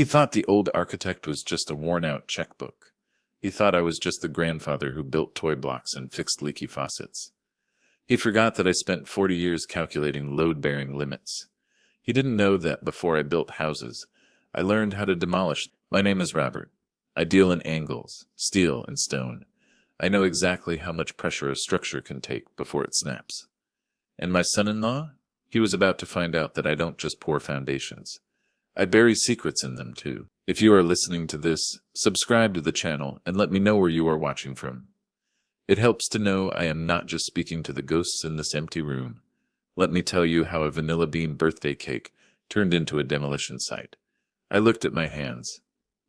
He thought the old architect was just a worn-out checkbook. He thought I was just the grandfather who built toy blocks and fixed leaky faucets. He forgot that I spent 40 years calculating load-bearing limits. He didn't know that before I built houses, I learned how to demolish. My name is Robert. I deal in angles, steel, and stone. I know exactly how much pressure a structure can take before it snaps. And my son-in-law? He was about to find out that I don't just pour foundations. I bury secrets in them, too. If you are listening to this, subscribe to the channel and let me know where you are watching from. It helps to know I am not just speaking to the ghosts in this empty room. Let me tell you how a vanilla bean birthday cake turned into a demolition site. I looked at my hands.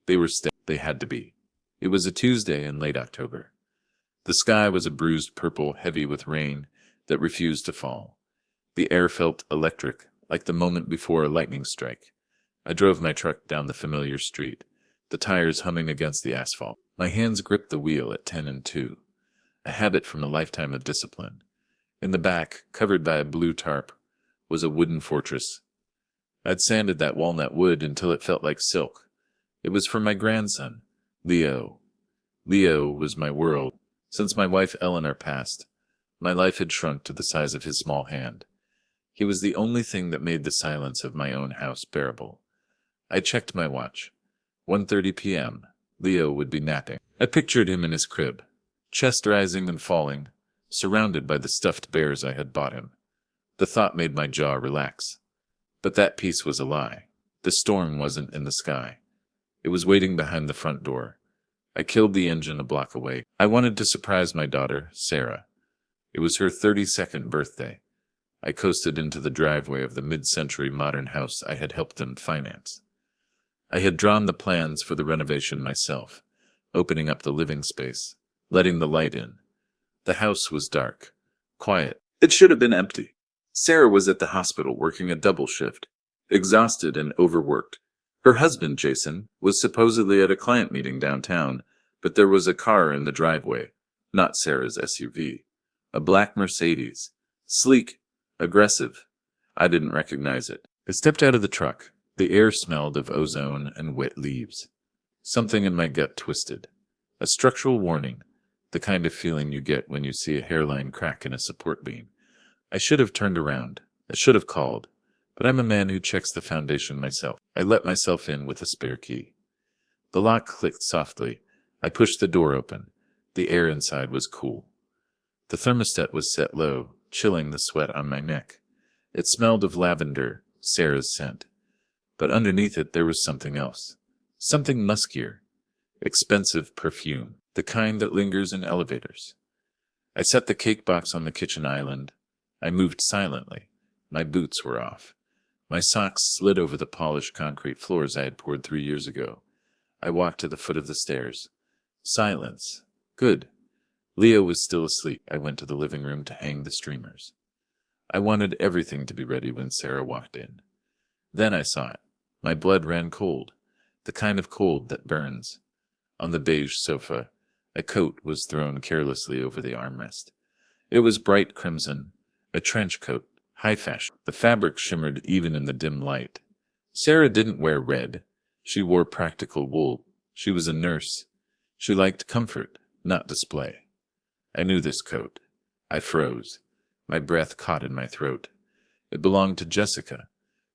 They were stiff. They had to be. It was a Tuesday in late October. The sky was a bruised purple, heavy with rain that refused to fall. The air felt electric, like the moment before a lightning strike. I drove my truck down the familiar street, the tires humming against the asphalt. My hands gripped the wheel at 10 and 2, a habit from a lifetime of discipline. In the back, covered by a blue tarp, was a wooden fortress. I'd sanded that walnut wood until it felt like silk. It was for my grandson, Leo. Leo was my world. Since my wife Eleanor passed, my life had shrunk to the size of his small hand. He was the only thing that made the silence of my own house bearable. I checked my watch. 1:30 p.m. Leo would be napping. I pictured him in his crib, chest rising and falling, surrounded by the stuffed bears I had bought him. The thought made my jaw relax. But that peace was a lie. The storm wasn't in the sky. It was waiting behind the front door. I killed the engine a block away. I wanted to surprise my daughter, Sarah. It was her 32nd birthday. I coasted into the driveway of the mid-century modern house I had helped them finance. I had drawn the plans for the renovation myself, opening up the living space, letting the light in. The house was dark, quiet. It should have been empty. Sarah was at the hospital working a double shift, exhausted and overworked. Her husband, Jason, was supposedly at a client meeting downtown, but there was a car in the driveway, not Sarah's SUV. A black Mercedes. Sleek, aggressive. I didn't recognize it. I stepped out of the truck. The air smelled of ozone and wet leaves. Something in my gut twisted. A structural warning, the kind of feeling you get when you see a hairline crack in a support beam. I should have turned around. I should have called. But I'm a man who checks the foundation myself. I let myself in with a spare key. The lock clicked softly. I pushed the door open. The air inside was cool. The thermostat was set low, chilling the sweat on my neck. It smelled of lavender, Sarah's scent. But underneath it there was something else. Something muskier. Expensive perfume. The kind that lingers in elevators. I set the cake box on the kitchen island. I moved silently. My boots were off. My socks slid over the polished concrete floors I had poured 3 years ago. I walked to the foot of the stairs. Silence. Good. Leo was still asleep. I went to the living room to hang the streamers. I wanted everything to be ready when Sarah walked in. Then I saw it. My blood ran cold, the kind of cold that burns. On the beige sofa, a coat was thrown carelessly over the armrest. It was bright crimson, a trench coat, high fashion. The fabric shimmered even in the dim light. Sarah didn't wear red. She wore practical wool. She was a nurse. She liked comfort, not display. I knew this coat. I froze. My breath caught in my throat. It belonged to Jessica.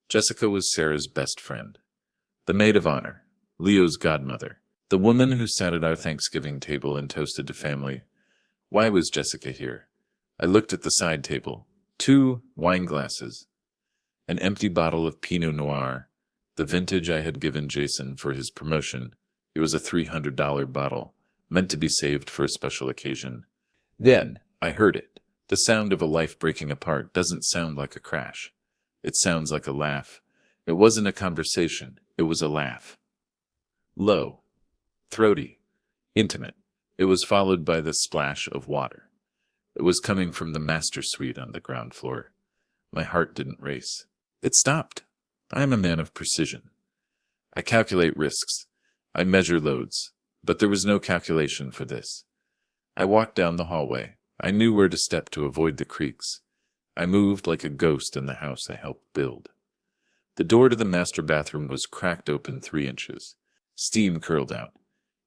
Jessica was Sarah's best friend. The maid of honor. Leo's godmother. The woman who sat at our Thanksgiving table and toasted to family. Why was Jessica here? I looked at the side table. 2 wine glasses. An empty bottle of Pinot Noir, the vintage I had given Jason for his promotion. It was a $300 bottle, meant to be saved for a special occasion. Then I heard it. The sound of a life breaking apart doesn't sound like a crash. It sounds like a laugh. It wasn't a conversation. It was a laugh. Low, throaty, intimate. It was followed by the splash of water. It was coming from the master suite on the ground floor. My heart didn't race. It stopped. I am a man of precision. I calculate risks. I measure loads. But there was no calculation for this. I walked down the hallway. I knew where to step to avoid the creaks. I moved like a ghost in the house I helped build. The door to the master bathroom was cracked open 3 inches. Steam curled out.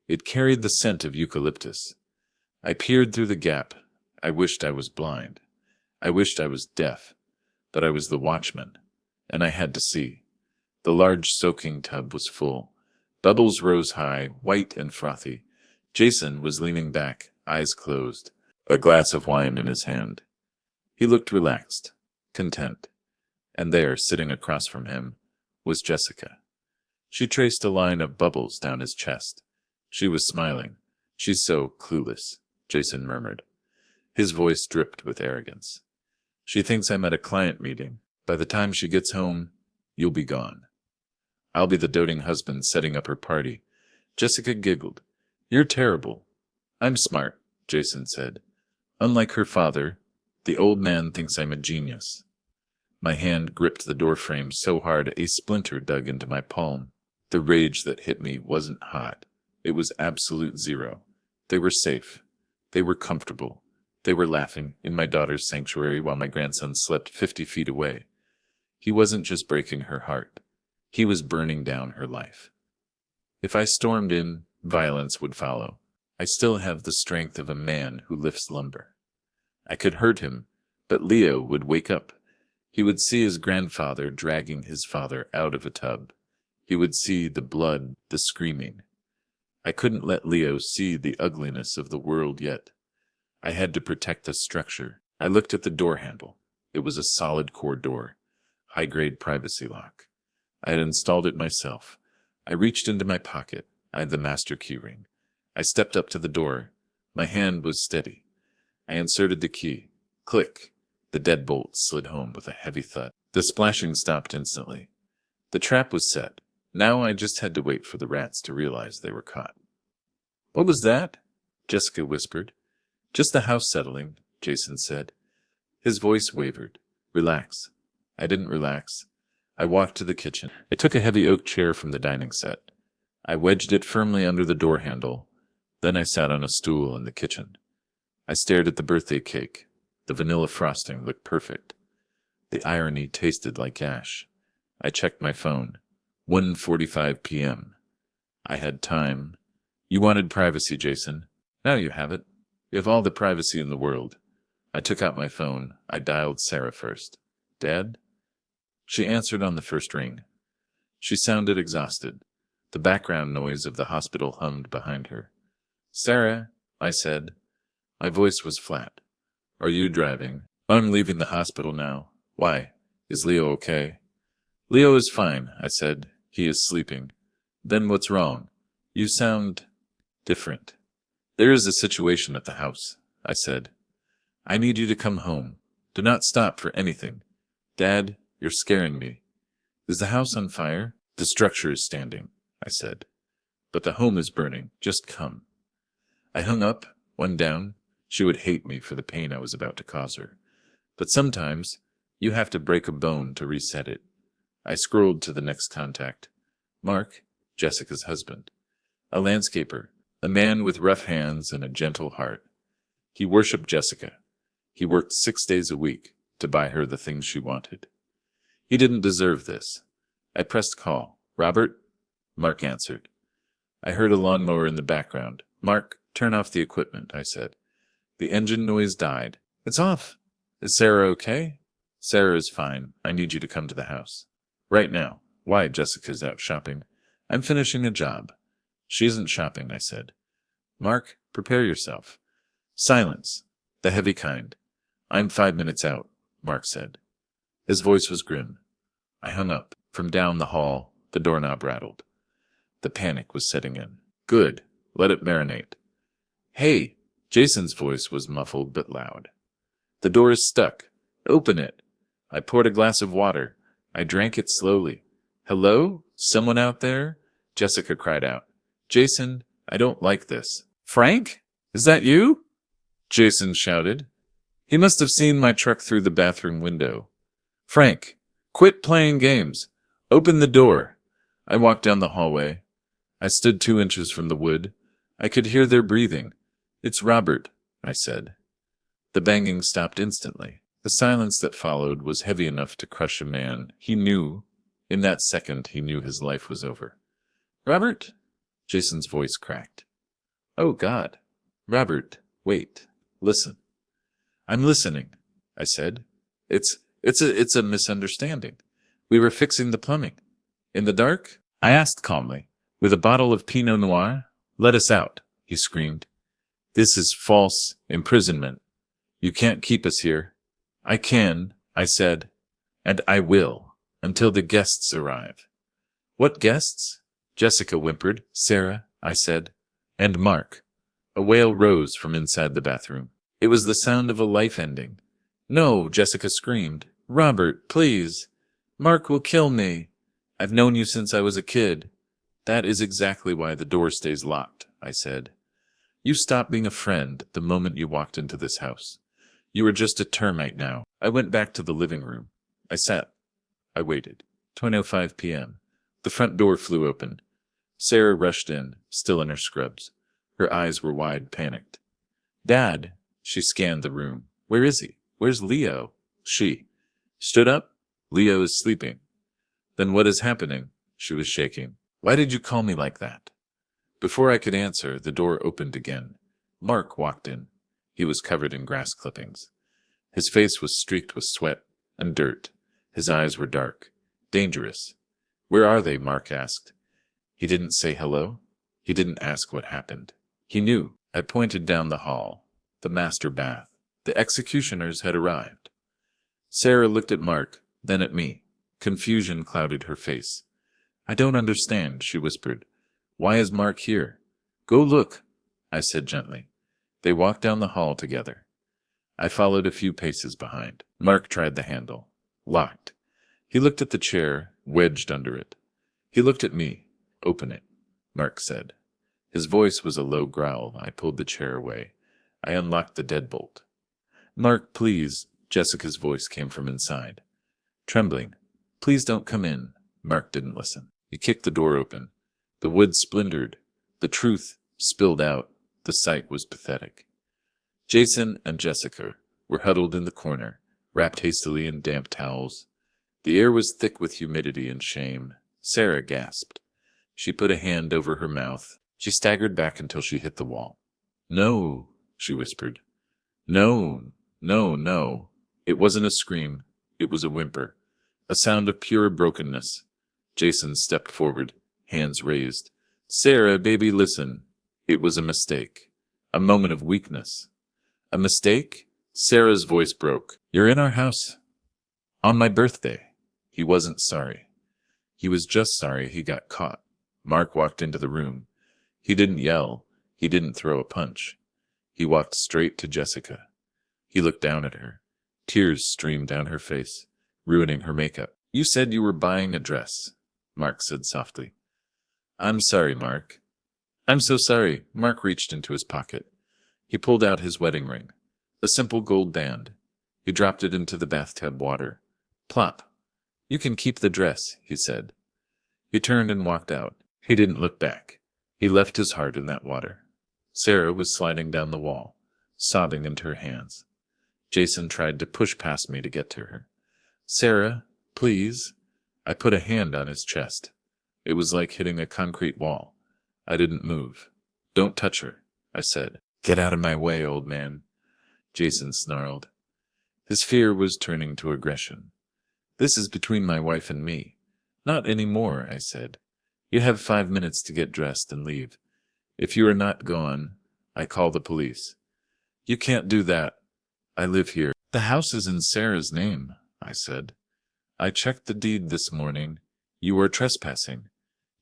It carried the scent of eucalyptus. I peered through the gap. I wished I was blind. I wished I was deaf. But I was the watchman, and I had to see. The large soaking tub was full. Bubbles rose high, white and frothy. Jason was leaning back, eyes closed, a glass of wine in his hand. He looked relaxed, content. And there, sitting across from him, was Jessica. She traced a line of bubbles down his chest. She was smiling. "She's so clueless," Jason murmured. His voice dripped with arrogance. "She thinks I'm at a client meeting. By the time she gets home, you'll be gone. I'll be the doting husband setting up her party." Jessica giggled. "You're terrible." "I'm smart," Jason said. "Unlike her father, the old man thinks I'm a genius." My hand gripped the doorframe so hard a splinter dug into my palm. The rage that hit me wasn't hot. It was absolute zero. They were safe. They were comfortable. They were laughing in my daughter's sanctuary while my grandson slept 50 feet away. He wasn't just breaking her heart. He was burning down her life. If I stormed in, violence would follow. I still have the strength of a man who lifts lumber. I could hurt him, but Leo would wake up. He would see his grandfather dragging his father out of a tub. He would see the blood, the screaming. I couldn't let Leo see the ugliness of the world yet. I had to protect the structure. I looked at the door handle. It was a solid core door, high-grade privacy lock. I had installed it myself. I reached into my pocket. I had the master keyring. I stepped up to the door. My hand was steady. I inserted the key. Click. The deadbolt slid home with a heavy thud. The splashing stopped instantly. The trap was set. Now I just had to wait for the rats to realize they were caught. "What was that?" Jessica whispered. "Just the house settling," Jason said. His voice wavered. "Relax." I didn't relax. I walked to the kitchen. I took a heavy oak chair from the dining set. I wedged it firmly under the door handle. Then I sat on a stool in the kitchen. I stared at the birthday cake. The vanilla frosting looked perfect. The irony tasted like ash. I checked my phone. 1:45 p.m. I had time. "You wanted privacy, Jason. Now you have it. You have all the privacy in the world." I took out my phone. I dialed Sarah first. "Dad?" She answered on the first ring. She sounded exhausted. The background noise of the hospital hummed behind her. "Sarah," I said. My voice was flat. "Are you driving?" "I'm leaving the hospital now." "Why? Is Leo okay?" "Leo is fine," I said. "He is sleeping." "Then what's wrong? You sound different." "There is a situation at the house," I said. "I need you to come home. Do not stop for anything." "Dad, you're scaring me." "Is the house on fire?" "The structure is standing," I said. "But the home is burning. Just come." I hung up, one down. She would hate me for the pain I was about to cause her. But sometimes you have to break a bone to reset it. I scrolled to the next contact. Mark, Jessica's husband. A landscaper, a man with rough hands and a gentle heart. He worshipped Jessica. He worked 6 days a week to buy her the things she wanted. He didn't deserve this. I pressed call. "Robert?" Mark answered. I heard a lawnmower in the background. "Mark, turn off the equipment," I said. The engine noise died. "It's off." "Is Sarah okay?" "Sarah is fine. I need you to come to the house." "Right now." "Why? Jessica's out shopping." "I'm finishing a job." "She isn't shopping," I said. "Mark, prepare yourself." Silence. The heavy kind. "I'm 5 minutes out," Mark said. His voice was grim. I hung up. From down the hall, the doorknob rattled. The panic was setting in. "Good. Let it marinate." "Hey!" Jason's voice was muffled but loud. "The door is stuck. Open it." I poured a glass of water. I drank it slowly. "Hello? Someone out there?" Jessica cried out. "Jason, I don't like this." "Frank? Is that you?" Jason shouted. He must have seen my truck through the bathroom window. "Frank, quit playing games. Open the door." I walked down the hallway. I stood 2 inches from the wood. I could hear their breathing. "It's Robert," I said. The banging stopped instantly. The silence that followed was heavy enough to crush a man. He knew, In that second, he knew his life was over. "Robert?" Jason's voice cracked. "Oh, God. Robert, wait. Listen." "I'm listening," I said. It's a misunderstanding. We were fixing the plumbing." "In the dark?" I asked calmly. "With a bottle of Pinot Noir?" "Let us out," he screamed. "This is false imprisonment. You can't keep us here." "I can," I said, "and I will, until the guests arrive." "What guests?" Jessica whimpered. "Sarah," I said, "and Mark." A wail rose from inside the bathroom. It was the sound of a life ending. "No," Jessica screamed. "Robert, please. Mark will kill me. I've known you since I was a kid." "That is exactly why the door stays locked," I said. "You stopped being a friend the moment you walked into this house. You are just a termite now." I went back to the living room. I sat. I waited. 2:05 p.m. The front door flew open. Sarah rushed in, still in her scrubs. Her eyes were wide, panicked. "Dad!" She scanned the room. "Where is he? Where's Leo?" She stood up. "Leo is sleeping." "Then what is happening?" She was shaking. "Why did you call me like that?" Before I could answer, the door opened again. Mark walked in. He was covered in grass clippings. His face was streaked with sweat and dirt. His eyes were dark. Dangerous. "Where are they?" Mark asked. He didn't say hello. He didn't ask what happened. He knew. I pointed down the hall. The master bath. The executioners had arrived. Sarah looked at Mark, then at me. Confusion clouded her face. "I don't understand," she whispered. "Why is Mark here?" "Go look," I said gently. They walked down the hall together. I followed a few paces behind. Mark tried the handle. Locked. He looked at the chair, wedged under it. He looked at me. "Open it," Mark said. His voice was a low growl. I pulled the chair away. I unlocked the deadbolt. "Mark, please," Jessica's voice came from inside. Trembling. "Please don't come in." Mark didn't listen. He kicked the door open. The wood splintered. The truth spilled out. The sight was pathetic. Jason and Jessica were huddled in the corner, wrapped hastily in damp towels. The air was thick with humidity and shame. Sarah gasped. She put a hand over her mouth. She staggered back until she hit the wall. "No," she whispered. "No, no, no." It wasn't a scream. It was a whimper. A sound of pure brokenness. Jason stepped forward, hands raised. "Sarah, baby, listen." It was a mistake. A moment of weakness. "A mistake?" Sarah's voice broke. "You're in our house. On my birthday." He wasn't sorry. He was just sorry he got caught. Mark walked into the room. He didn't yell. He didn't throw a punch. He walked straight to Jessica. He looked down at her. Tears streamed down her face, ruining her makeup. "You said you were buying a dress," Mark said softly. "I'm sorry, Mark." "I'm so sorry." Mark reached into his pocket. He pulled out his wedding ring, a simple gold band. He dropped it into the bathtub water. Plop. "You can keep the dress," he said. He turned and walked out. He didn't look back. He left his heart in that water. Sarah was sliding down the wall, sobbing into her hands. Jason tried to push past me to get to her. "Sarah, please." I put a hand on his chest. It was like hitting a concrete wall. I didn't move. "Don't touch her," I said. "Get out of my way, old man." Jason snarled. His fear was turning to aggression. "This is between my wife and me." "Not anymore," I said. "You have 5 minutes to get dressed and leave. If you are not gone, I call the police." "You can't do that. I live here." "The house is in Sarah's name," I said. "I checked the deed this morning. You are trespassing."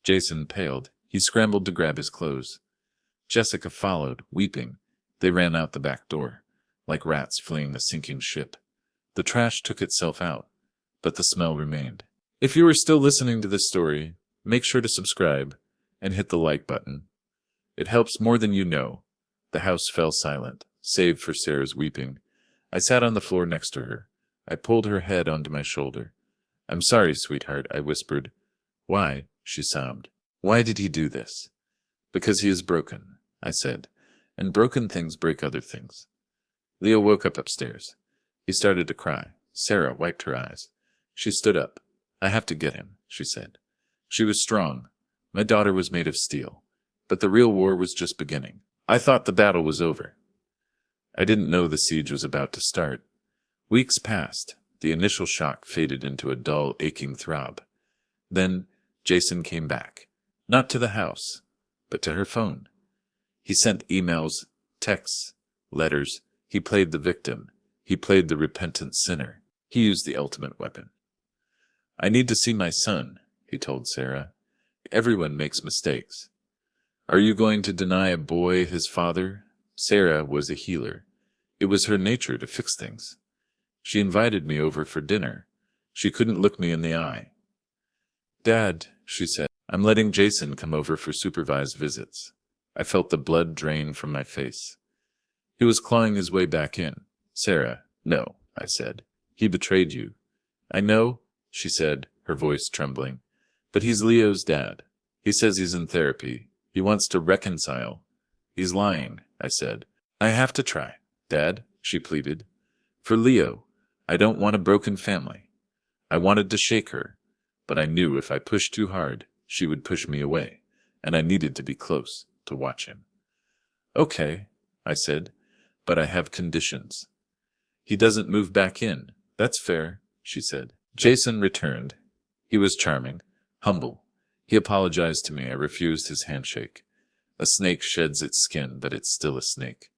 Jason paled. He scrambled to grab his clothes. Jessica followed, weeping. They ran out the back door, like rats fleeing a sinking ship. The trash took itself out, but the smell remained. If you are still listening to this story, make sure to subscribe and hit the like button. It helps more than you know. The house fell silent, save for Sarah's weeping. I sat on the floor next to her. I pulled her head onto my shoulder. "I'm sorry, sweetheart," I whispered. "Why?" she sobbed. "Why did he do this?" "Because he is broken," I said, "and broken things break other things." Leo woke up upstairs. He started to cry. Sarah wiped her eyes. She stood up. "I have to get him," she said. She was strong. My daughter was made of steel. But the real war was just beginning. I thought the battle was over. I didn't know the siege was about to start. Weeks passed. The initial shock faded into a dull, aching throb. Then Jason came back. Not to the house, but to her phone. He sent emails, texts, letters. He played the victim. He played the repentant sinner. He used the ultimate weapon. I need to see my son, he told Sarah. Everyone makes mistakes. Are you going to deny a boy his father? Sarah was a healer. It was her nature to fix things. She invited me over for dinner. She couldn't look me in the eye. Dad, she said, I'm letting Jason come over for supervised visits. I felt the blood drain from my face. He was clawing his way back in. Sarah, no, I said. He betrayed you. I know, she said, her voice trembling. But he's Leo's dad. He says he's in therapy. He wants to reconcile. He's lying, I said. I have to try, Dad, she pleaded. For Leo, I don't want a broken family. I wanted to shake her, but I knew if I pushed too hard, she would push me away, and I needed to be close to watch him. Okay, I said, but I have conditions. He doesn't move back in. That's fair, she said. Jason returned. He was charming, humble. He apologized to me. I refused his handshake. A snake sheds its skin, but it's still a snake.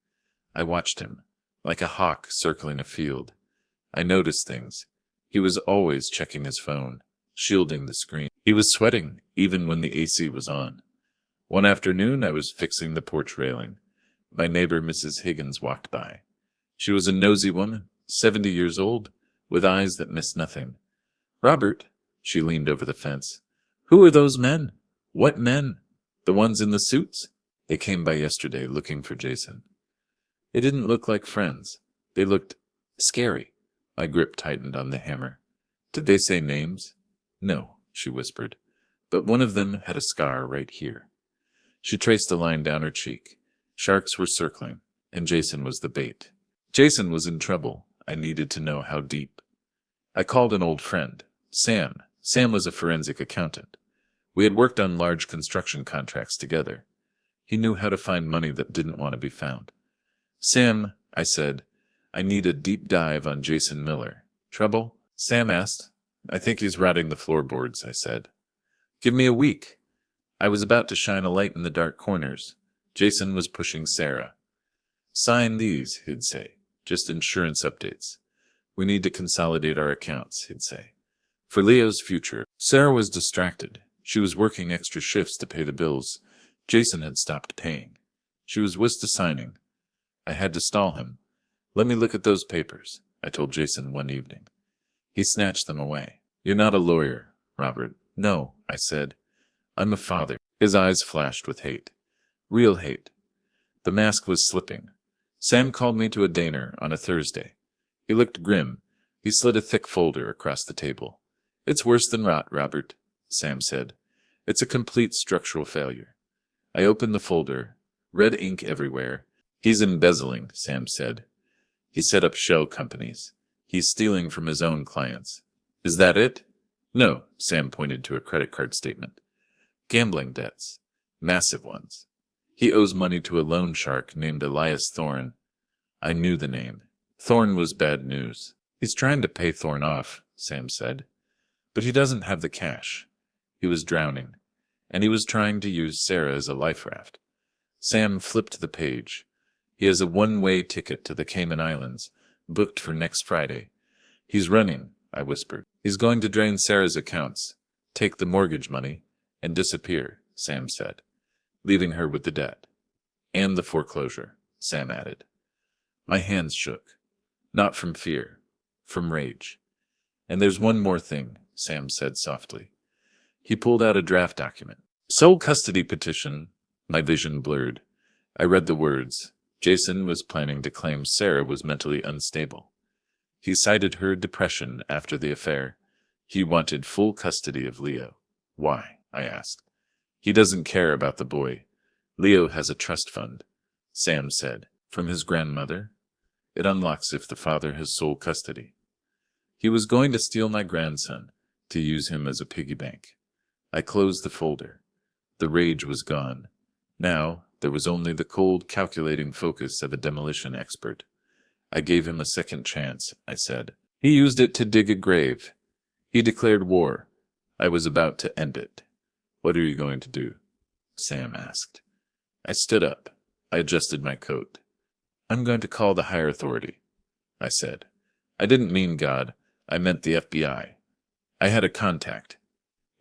I watched him, like a hawk circling a field. I noticed things. He was always checking his phone, shielding the screen. He was sweating, even when the AC was on. One afternoon, I was fixing the porch railing. My neighbor, Mrs. Higgins, walked by. She was a nosy woman, 70 years old, with eyes that missed nothing. Robert, she leaned over the fence. Who are those men? What men? The ones in the suits? They came by yesterday looking for Jason. They didn't look like friends. They looked scary. My grip tightened on the hammer. Did they say names? No, she whispered. But one of them had a scar right here. She traced a line down her cheek. Sharks were circling, and Jason was the bait. Jason was in trouble. I needed to know how deep. I called an old friend, Sam. Sam was a forensic accountant. We had worked on large construction contracts together. He knew how to find money that didn't want to be found. Sam, I said, I need a deep dive on Jason Miller. Trouble? Sam asked. I think he's rotting the floorboards, I said. Give me a week. I was about to shine a light in the dark corners. Jason was pushing Sarah. Sign these, he'd say. Just insurance updates. We need to consolidate our accounts, he'd say. For Leo's future. Sarah was distracted. She was working extra shifts to pay the bills. Jason had stopped paying. She was whisked to signing. I had to stall him. Let me look at those papers, I told Jason one evening. He snatched them away. You're not a lawyer, Robert. No, I said. I'm a father. His eyes flashed with hate. Real hate. The mask was slipping. Sam called me to a dinner on a Thursday. He looked grim. He slid a thick folder across the table. It's worse than rot, Robert, Sam said. It's a complete structural failure. I opened the folder. Red ink everywhere. He's embezzling, Sam said. He set up shell companies. He's stealing from his own clients. Is that it? No, Sam pointed to a credit card statement. Gambling debts. Massive ones. He owes money to a loan shark named Elias Thorne. I knew the name. Thorne was bad news. He's trying to pay Thorne off, Sam said. But he doesn't have the cash. He was drowning. And he was trying to use Sarah as a life raft. Sam flipped the page. He has a one-way ticket to the Cayman Islands, booked for next Friday. He's running, I whispered. He's going to drain Sarah's accounts, take the mortgage money, and disappear, Sam said, leaving her with the debt. And the foreclosure, Sam added. My hands shook. Not from fear, from rage. And there's one more thing, Sam said softly. He pulled out a draft document. Sole custody petition. My vision blurred. I read the words. Jason was planning to claim Sarah was mentally unstable. He cited her depression after the affair. He wanted full custody of Leo. Why? I asked. He doesn't care about the boy. Leo has a trust fund, Sam said. From his grandmother? It unlocks if the father has sole custody. He was going to steal my grandson, to use him as a piggy bank. I closed the folder. The rage was gone. Now, there was only the cold, calculating focus of a demolition expert. I gave him a second chance, I said. He used it to dig a grave. He declared war. I was about to end it. What are you going to do? Sam asked. I stood up. I adjusted my coat. I'm going to call the higher authority, I said. I didn't mean God. I meant the FBI. I had a contact.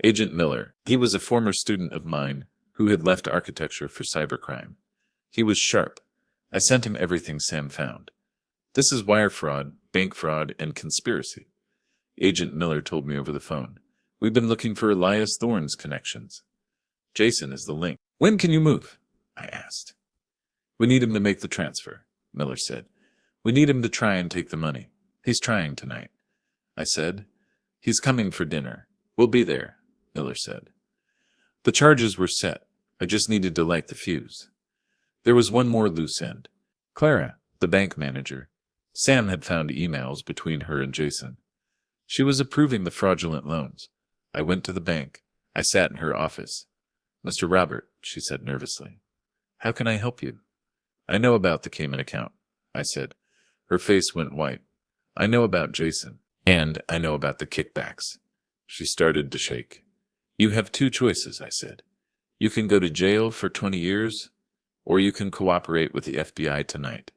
Agent Miller. He was a former student of mine who had left architecture for cybercrime. He was sharp. I sent him everything Sam found. This is wire fraud, bank fraud, and conspiracy. Agent Miller told me over the phone. We've been looking for Elias Thorne's connections. Jason is the link. When can you move? I asked. We need him to make the transfer, Miller said. We need him to try and take the money. He's trying tonight. I said. He's coming for dinner. We'll be there, Miller said. The charges were set. I just needed to light the fuse. There was one more loose end. Clara, the bank manager. Sam had found emails between her and Jason. She was approving the fraudulent loans. I went to the bank. I sat in her office. Mr. Robert, she said nervously. How can I help you? I know about the Cayman account, I said. Her face went white. I know about Jason, and I know about the kickbacks. She started to shake. You have two choices, I said. You can go to jail for 20 years, or you can cooperate with the FBI tonight.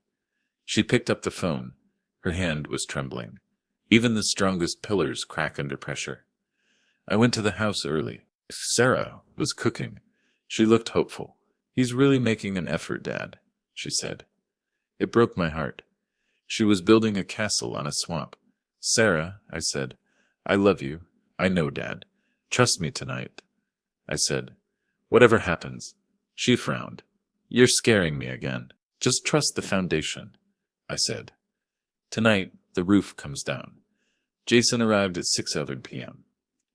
She picked up the phone. Her hand was trembling. Even the strongest pillars crack under pressure. I went to the house early. Sarah was cooking. She looked hopeful. He's really making an effort, Dad, she said. It broke my heart. She was building a castle on a swamp. Sarah, I said, I love you. I know, Dad. Trust me tonight. I said, whatever happens. She frowned. You're scaring me again. Just trust the foundation, I said. Tonight, the roof comes down. Jason arrived at 6:00 p.m.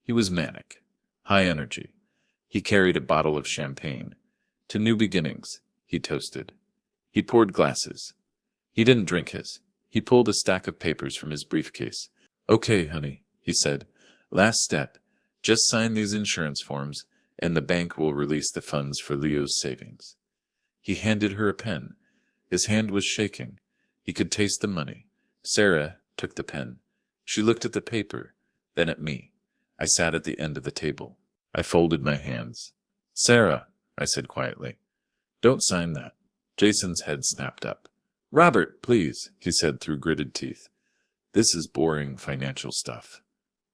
He was manic, high energy. He carried a bottle of champagne. To new beginnings, he toasted. He poured glasses. He didn't drink his. He pulled a stack of papers from his briefcase. Okay, honey, he said. Last step. Just sign these insurance forms, and the bank will release the funds for Leo's savings. He handed her a pen. His hand was shaking. He could taste the money. Sarah took the pen. She looked at the paper, then at me. I sat at the end of the table. I folded my hands. Sarah, I said quietly, don't sign that. Jason's head snapped up. Robert, please, he said through gritted teeth. This is boring financial stuff.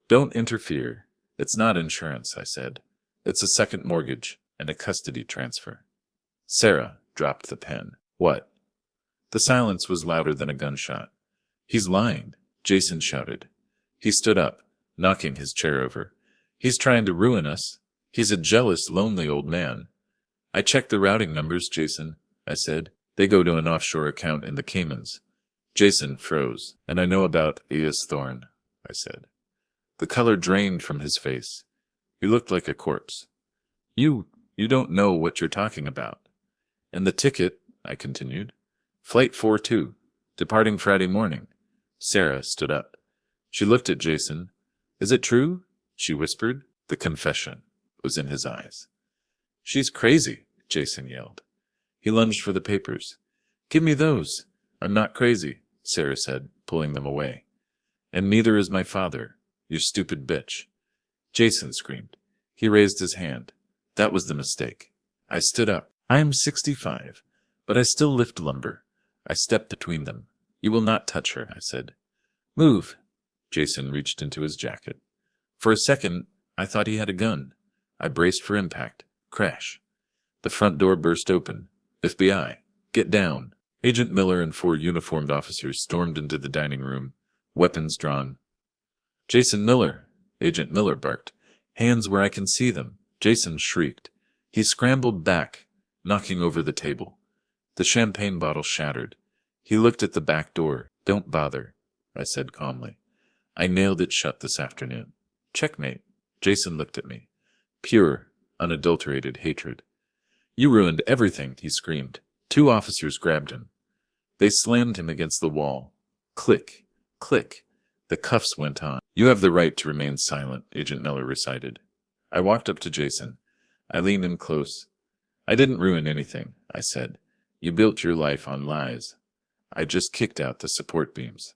Don't interfere. It's not insurance, I said. It's a second mortgage and a custody transfer. Sarah dropped the pen. What? The silence was louder than a gunshot. He's lying, Jason shouted. He stood up, knocking his chair over. He's trying to ruin us. He's a jealous, lonely old man. I checked the routing numbers, Jason, I said. They go to an offshore account in the Caymans. Jason froze. And I know about Elias Thorne, I said. The color drained from his face. He looked like a corpse. You don't know what you're talking about. And the ticket, I continued. Flight 42, departing Friday morning. Sarah stood up. She looked at Jason. Is it true? She whispered. The confession was in his eyes. She's crazy, Jason yelled. He lunged for the papers. Give me those. I'm not crazy, Sarah said, pulling them away. And neither is my father, you stupid bitch. Jason screamed. He raised his hand. That was the mistake. I stood up. I am 65, but I still lift lumber. I stepped between them. You will not touch her, I said. Move. Jason reached into his jacket. For a second, I thought he had a gun. I braced for impact. Crash. The front door burst open. FBI, get down. Agent Miller and 4 uniformed officers stormed into the dining room, weapons drawn. Jason Miller, Agent Miller barked. Hands where I can see them. Jason shrieked. He scrambled back, knocking over the table. The champagne bottle shattered. He looked at the back door. Don't bother, I said calmly. I nailed it shut this afternoon. Checkmate. Jason looked at me. Pure, unadulterated hatred. You ruined everything, he screamed. 2 officers grabbed him. They slammed him against the wall. Click, click. The cuffs went on. "You have the right to remain silent," Agent Miller recited. I walked up to Jason. I leaned in close. "I didn't ruin anything," I said. "You built your life on lies." I just kicked out the support beams.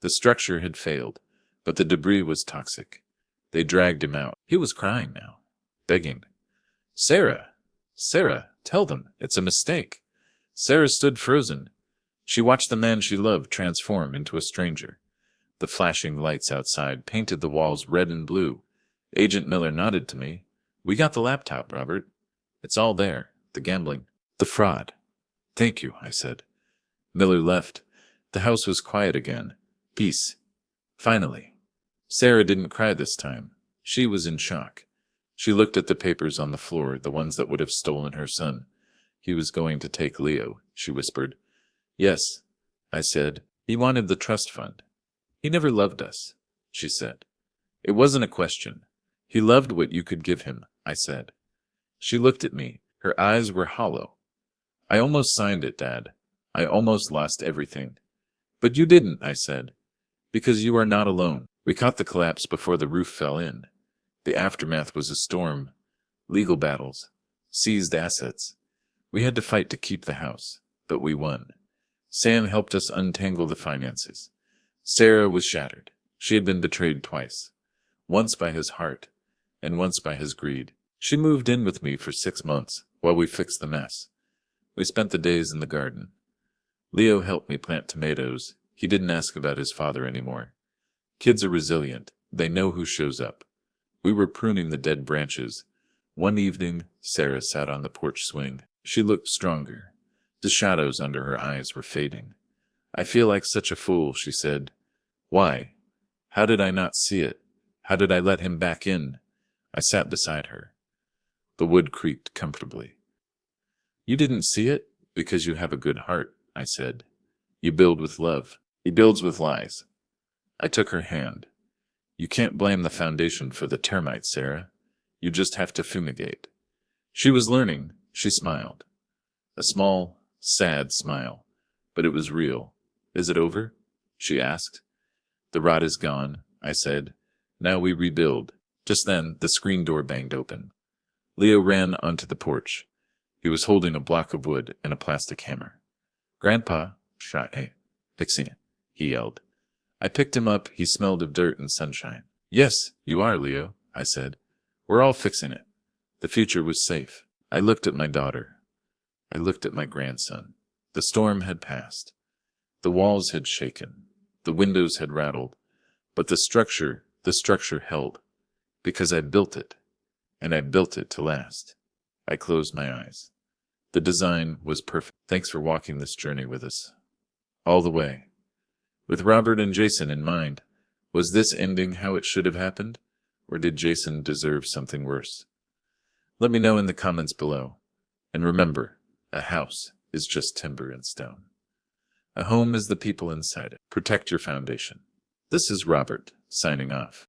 The structure had failed, but the debris was toxic. They dragged him out. He was crying now, begging. "Sarah! Sarah! Tell them, it's a mistake." Sarah stood frozen. She watched the man she loved transform into a stranger. The flashing lights outside painted the walls red and blue. Agent Miller nodded to me. "We got the laptop, Robert. It's all there. The gambling. The fraud." "Thank you," I said. Miller left. The house was quiet again. Peace. Finally. Sarah didn't cry this time. She was in shock. She looked at the papers on the floor, the ones that would have stolen her son. "He was going to take Leo," she whispered. "Yes," I said. "He wanted the trust fund." "He never loved us," she said. "It wasn't a question. He loved what you could give him," I said. She looked at me. Her eyes were hollow. "I almost signed it, Dad. I almost lost everything." "But you didn't," I said. "Because you are not alone." We caught the collapse before the roof fell in. The aftermath was a storm. Legal battles. Seized assets. We had to fight to keep the house, but we won. Sam helped us untangle the finances. Sarah was shattered. She had been betrayed twice. Once by his heart, and once by his greed. She moved in with me for 6 months, while we fixed the mess. We spent the days in the garden. Leo helped me plant tomatoes. He didn't ask about his father anymore. Kids are resilient. They know who shows up. We were pruning the dead branches. One evening, Sarah sat on the porch swing. She looked stronger. The shadows under her eyes were fading. "I feel like such a fool," she said. "Why? How did I not see it? How did I let him back in?" I sat beside her. The wood creaked comfortably. "You didn't see it because you have a good heart," I said. "You build with love. He builds with lies." I took her hand. "You can't blame the foundation for the termites, Sarah. You just have to fumigate." She was learning. She smiled. A small, sad smile, but it was real. "Is it over?" she asked. "The rot is gone," I said. "Now we rebuild." Just then, the screen door banged open. Leo ran onto the porch. He was holding a block of wood and a plastic hammer. "Grandpa, hey, fixing it," he yelled. I picked him up. He smelled of dirt and sunshine. "Yes, you are, Leo," I said. "We're all fixing it." The future was safe. I looked at my daughter. I looked at my grandson. The storm had passed. The walls had shaken. The windows had rattled. But the structure held. Because I built it. And I built it to last. I closed my eyes. The design was perfect. Thanks for walking this journey with us. All the way. With Robert and Jason in mind. Was this ending how it should have happened? Or did Jason deserve something worse? Let me know in the comments below. And remember, a house is just timber and stone. A home is the people inside it. Protect your foundation. This is Robert, signing off.